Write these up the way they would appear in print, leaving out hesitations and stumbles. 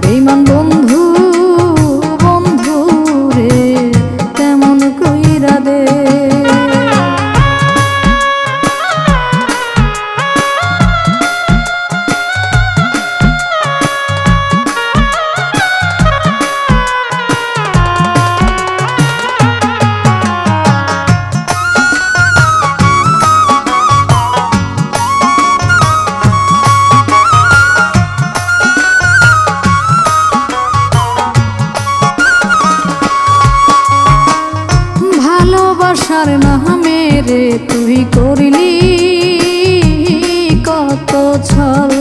বেঈমান বন্ধু বন্ধু রে তেমন কইরা দে। ভালোবাসার নামে রে তুই করলি কত ছল,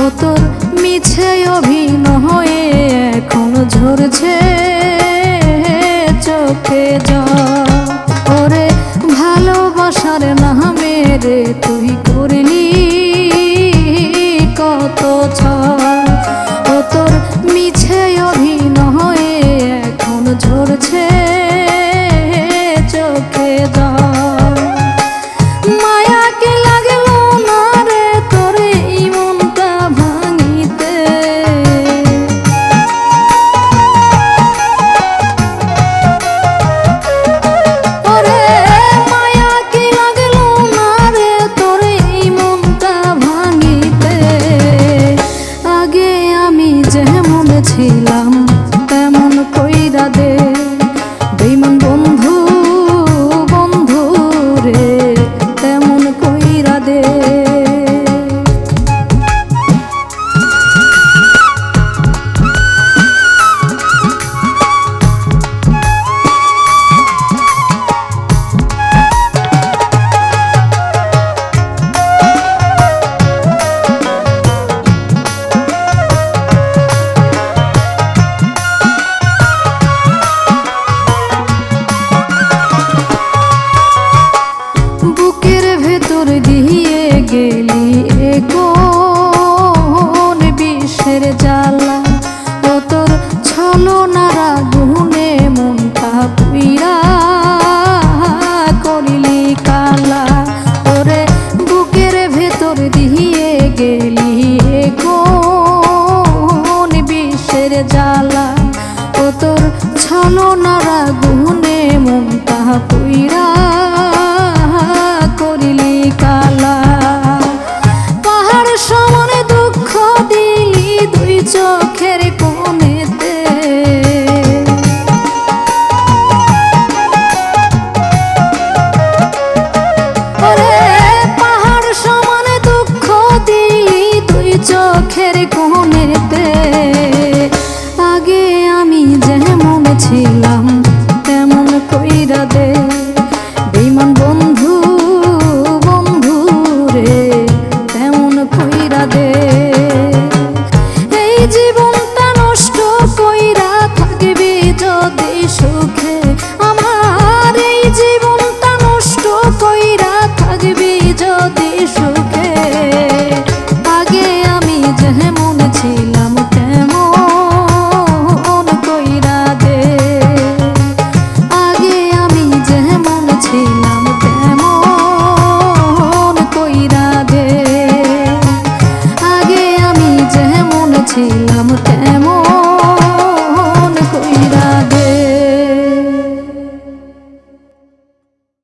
ও তোর মিছে অভিনয়ে এখন ঝরছে চোখে জল। ওরে ভালোবাসার নামে রে তুই করলি কত ছল, ও তোর মিছে অভিনয়ে এখন ঝরছে চোখে জল। মায়া কি লাগলো না রে তোর এই মনটা ভাঙিতে, ওরে মায়া কি লাগলো না রে তোর এই মনটা ভাঙিতে। আগে আমি যেমন ছিলাম তেমন কইরা দে, বেঈমান বন্ধু বন্ধু রে তেমন কইরা দে। বুকের ভেতর দিয়ে গেলি কোন বিষের জ্বালা, ও তোর ছলনারা গুনে মনটা পুইরা করিলি কালা। ওরে বুকের ভেতর দিয়ে গেলি কোন বিষের জ্বালা, ও তোর ছলনারা গুনে মনটা পুইরা করিলি কালা। পাহাড় সমান দুঃখ দিলি দুই চোখের কোণেতে, ওরে পাহাড় সমান দুঃখ দিলি দুই চোখের কোণেতে। আগে আমি যেমন ছিলাম তেমন কইরা দে, বেঈমান বন্ধু বন্ধু রে তেমন কইরা দে। এই জীবনটা নষ্ট কইরা থাকবি যদি সুখে, আমার এই জীবনটা নষ্ট কইরা থাকবি যদি সুখে। আগে আমি যেমন ছিলাম তেমন কইরা দে, আগে আমি যেমন ছিলাম তেমন কইরা দে, আগে আমি যেমন ছিলাম তেমন